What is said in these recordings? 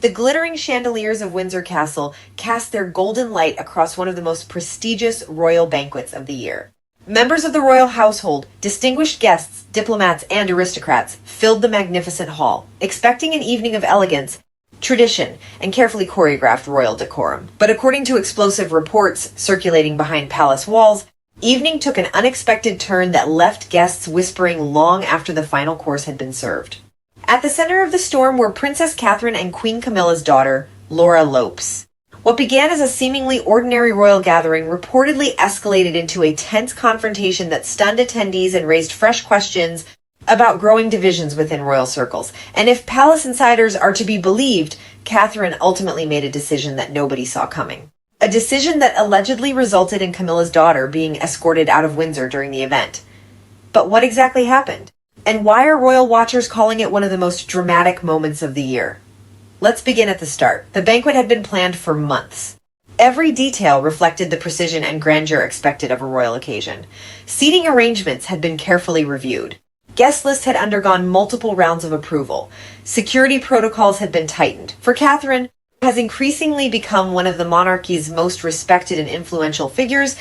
The glittering chandeliers of Windsor Castle cast their golden light across one of the most prestigious royal banquets of the year. Members of the royal household, distinguished guests, diplomats, and aristocrats filled the magnificent hall, expecting an evening of elegance, tradition, and carefully choreographed royal decorum. But according to explosive reports circulating behind palace walls, evening took an unexpected turn that left guests whispering long after the final course had been served. At the center of the storm were Princess Catherine and Queen Camilla's daughter, Laura Lopes. What began as a seemingly ordinary royal gathering reportedly escalated into a tense confrontation that stunned attendees and raised fresh questions about growing divisions within royal circles. And if palace insiders are to be believed, Catherine ultimately made a decision that nobody saw coming. A decision that allegedly resulted in Camilla's daughter being escorted out of Windsor during the event. But what exactly happened? And why are royal watchers calling it one of the most dramatic moments of the year? Let's begin at the start. The banquet had been planned for months. Every detail reflected the precision and grandeur expected of a royal occasion. Seating arrangements had been carefully reviewed. Guest lists had undergone multiple rounds of approval. Security protocols had been tightened. For Catherine, who has increasingly become one of the monarchy's most respected and influential figures,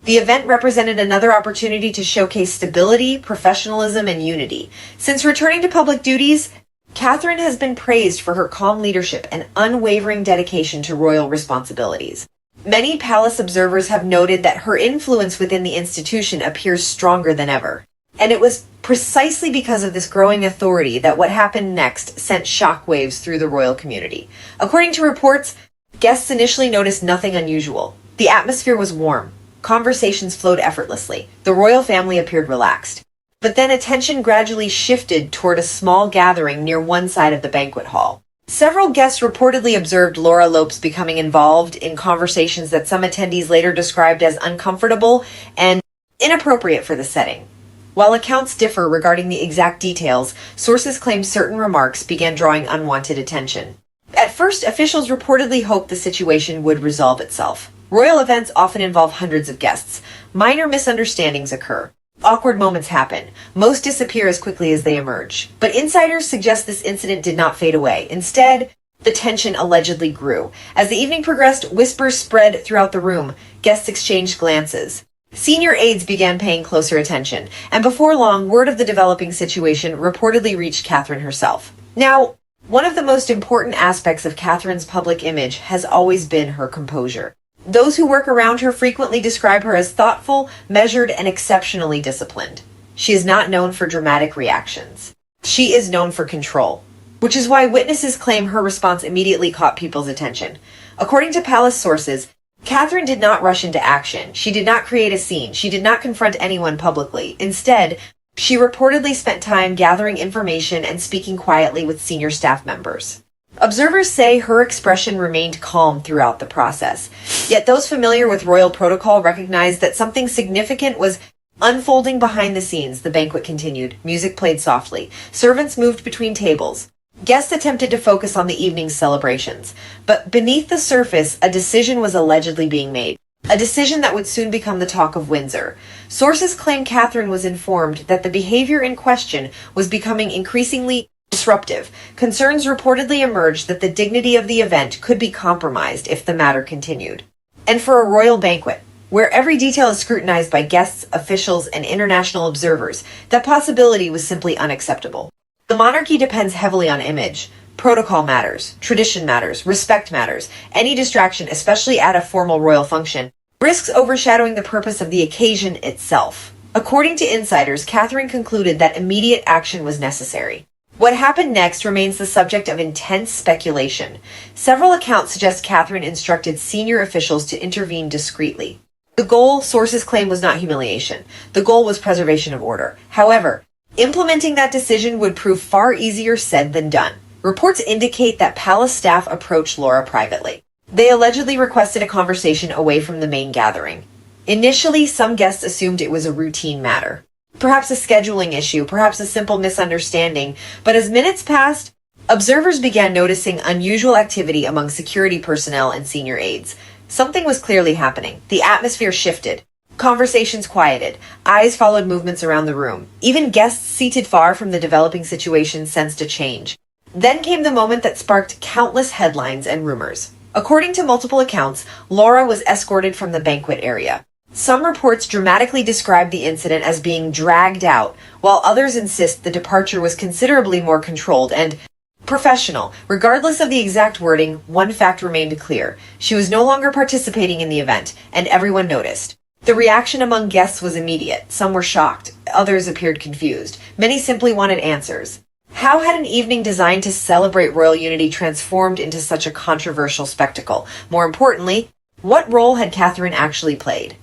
the event represented another opportunity to showcase stability, professionalism, and unity. Since returning to public duties, Catherine has been praised for her calm leadership and unwavering dedication to royal responsibilities. Many palace observers have noted that her influence within the institution appears stronger than ever. And it was precisely because of this growing authority that what happened next sent shockwaves through the royal community. According to reports, guests initially noticed nothing unusual. The atmosphere was warm. Conversations flowed effortlessly. The royal family appeared relaxed. But then attention gradually shifted toward a small gathering near one side of the banquet hall. Several guests reportedly observed Laura Lopes becoming involved in conversations that some attendees later described as uncomfortable and inappropriate for the setting. While accounts differ regarding the exact details, sources claim certain remarks began drawing unwanted attention. At first, officials reportedly hoped the situation would resolve itself. Royal events often involve hundreds of guests. Minor misunderstandings occur. Awkward moments happen. Most disappear as quickly as they emerge. But insiders suggest this incident did not fade away. Instead, the tension allegedly grew. As the evening progressed, whispers spread throughout the room. Guests exchanged glances. Senior aides began paying closer attention, and before long, word of the developing situation reportedly reached Catherine herself. Now, one of the most important aspects of Catherine's public image has always been her composure. Those who work around her frequently describe her as thoughtful, measured, and exceptionally disciplined. She is not known for dramatic reactions. She is known for control, which is why witnesses claim her response immediately caught people's attention. According to palace sources, Catherine did not rush into action. She did not create a scene. She did not confront anyone publicly. Instead, she reportedly spent time gathering information and speaking quietly with senior staff members. Observers say her expression remained calm throughout the process. Yet those familiar with royal protocol recognized that something significant was unfolding behind the scenes. The banquet continued. Music played softly. Servants moved between tables. Guests attempted to focus on the evening's celebrations. But beneath the surface, a decision was allegedly being made. A decision that would soon become the talk of Windsor. Sources claim Catherine was informed that the behavior in question was becoming increasingly disruptive. Concerns reportedly emerged that the dignity of the event could be compromised if the matter continued. And for a royal banquet, where every detail is scrutinized by guests, officials, and international observers, that possibility was simply unacceptable. The monarchy depends heavily on image. Protocol matters, tradition matters, respect matters. Any distraction, especially at a formal royal function, risks overshadowing the purpose of the occasion itself. According to insiders, Catherine concluded that immediate action was necessary. What happened next remains the subject of intense speculation. Several accounts suggest Catherine instructed senior officials to intervene discreetly. The goal, sources claim, was not humiliation. The goal was preservation of order. However, implementing that decision would prove far easier said than done. Reports indicate that palace staff approached Laura privately. They allegedly requested a conversation away from the main gathering. Initially, some guests assumed it was a routine matter. Perhaps a scheduling issue, perhaps a simple misunderstanding. But as minutes passed, observers began noticing unusual activity among security personnel and senior aides. Something was clearly happening. The atmosphere shifted. Conversations quieted. Eyes followed movements around the room. Even guests seated far from the developing situation sensed a change. Then came the moment that sparked countless headlines and rumors. According to multiple accounts, Laura was escorted from the banquet area. Some reports dramatically describe the incident as being dragged out, while others insist the departure was considerably more controlled and professional. Regardless of the exact wording, one fact remained clear. She was no longer participating in the event, and everyone noticed. The reaction among guests was immediate. Some were shocked, others appeared confused. Many simply wanted answers. How had an evening designed to celebrate royal unity transformed into such a controversial spectacle? More importantly, what role had Catherine actually played?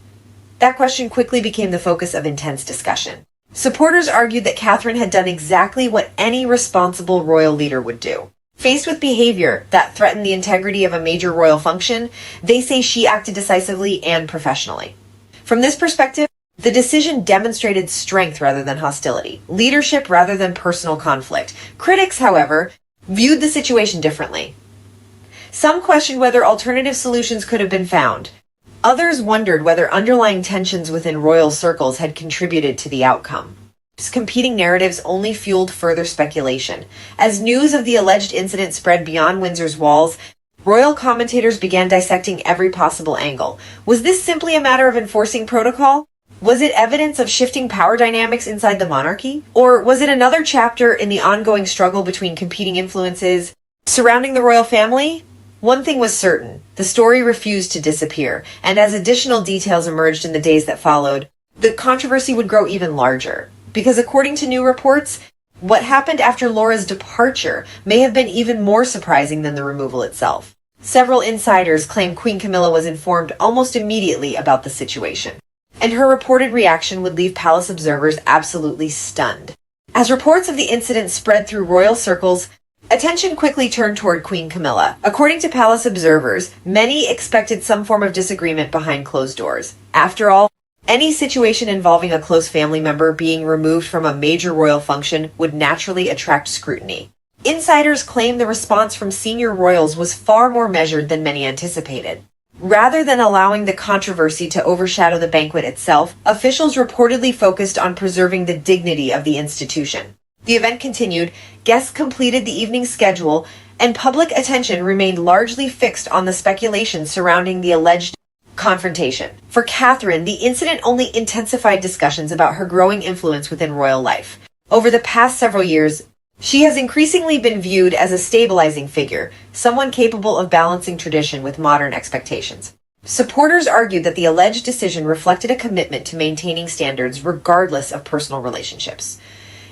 That question quickly became the focus of intense discussion. Supporters argued that Catherine had done exactly what any responsible royal leader would do. Faced with behavior that threatened the integrity of a major royal function, they say she acted decisively and professionally. From this perspective, the decision demonstrated strength rather than hostility, leadership rather than personal conflict. Critics, however, viewed the situation differently. Some questioned whether alternative solutions could have been found. Others wondered whether underlying tensions within royal circles had contributed to the outcome. These competing narratives only fueled further speculation. As news of the alleged incident spread beyond Windsor's walls, royal commentators began dissecting every possible angle. Was this simply a matter of enforcing protocol? Was it evidence of shifting power dynamics inside the monarchy? Or was it another chapter in the ongoing struggle between competing influences surrounding the royal family? One thing was certain, the story refused to disappear, and as additional details emerged in the days that followed, the controversy would grow even larger. Because according to new reports, what happened after Laura's departure may have been even more surprising than the removal itself. Several insiders claim Queen Camilla was informed almost immediately about the situation, and her reported reaction would leave palace observers absolutely stunned. As reports of the incident spread through royal circles, attention quickly turned toward Queen Camilla. According to palace observers, many expected some form of disagreement behind closed doors. After all, any situation involving a close family member being removed from a major royal function would naturally attract scrutiny. Insiders claim the response from senior royals was far more measured than many anticipated. Rather than allowing the controversy to overshadow the banquet itself, officials reportedly focused on preserving the dignity of the institution. The event continued, guests completed the evening's schedule, and public attention remained largely fixed on the speculation surrounding the alleged confrontation. For Catherine, the incident only intensified discussions about her growing influence within royal life. Over the past several years, she has increasingly been viewed as a stabilizing figure, someone capable of balancing tradition with modern expectations. Supporters argued that the alleged decision reflected a commitment to maintaining standards regardless of personal relationships.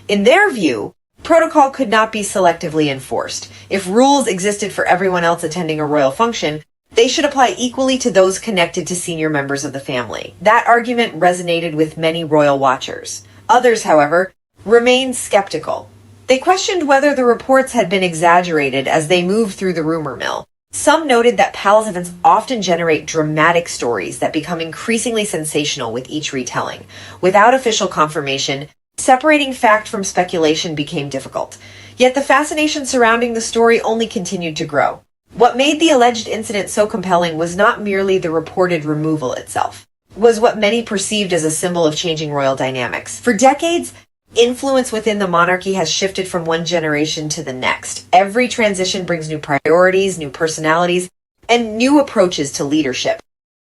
In their view, protocol could not be selectively enforced. If rules existed for everyone else attending a royal function, they should apply equally to those connected to senior members of the family. That argument resonated with many royal watchers. Others, however, remained skeptical. They questioned whether the reports had been exaggerated as they moved through the rumor mill. Some noted that palace events often generate dramatic stories that become increasingly sensational with each retelling. Without official confirmation, separating fact from speculation became difficult. Yet the fascination surrounding the story only continued to grow. What made the alleged incident so compelling was not merely the reported removal itself. It was what many perceived as a symbol of changing royal dynamics. For decades, influence within the monarchy has shifted from one generation to the next. Every transition brings new priorities, new personalities, and new approaches to leadership.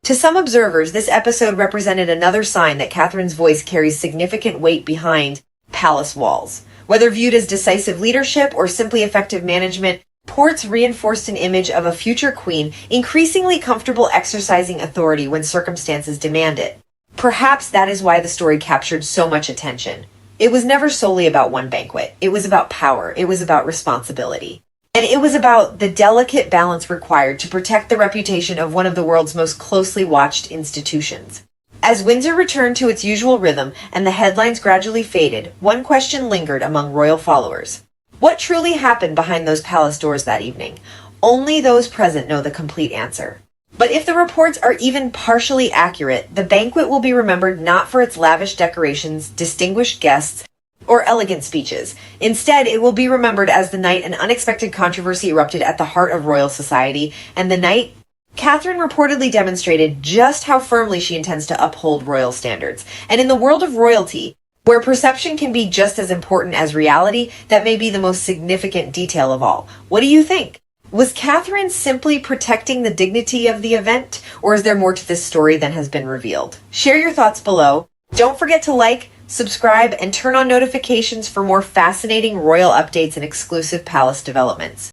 To some observers, this episode represented another sign that Catherine's voice carries significant weight behind palace walls. Whether viewed as decisive leadership or simply effective management, reports reinforced an image of a future queen increasingly comfortable exercising authority when circumstances demand it. Perhaps that is why the story captured so much attention. It was never solely about one banquet. It was about power. It was about responsibility. And it was about the delicate balance required to protect the reputation of one of the world's most closely watched institutions. As Windsor returned to its usual rhythm and the headlines gradually faded, one question lingered among royal followers. What truly happened behind those palace doors that evening? Only those present know the complete answer. But if the reports are even partially accurate, the banquet will be remembered not for its lavish decorations, distinguished guests, or elegant speeches. Instead, it will be remembered as the night an unexpected controversy erupted at the heart of royal society, and the night Catherine reportedly demonstrated just how firmly she intends to uphold royal standards. And in the world of royalty, Where perception can be just as important as reality, that may be the most significant detail of all. What do you think? Was Catherine simply protecting the dignity of the event, or is there more to this story than has been revealed? Share your thoughts below. Don't forget to like, subscribe, and turn on notifications for more fascinating royal updates and exclusive palace developments.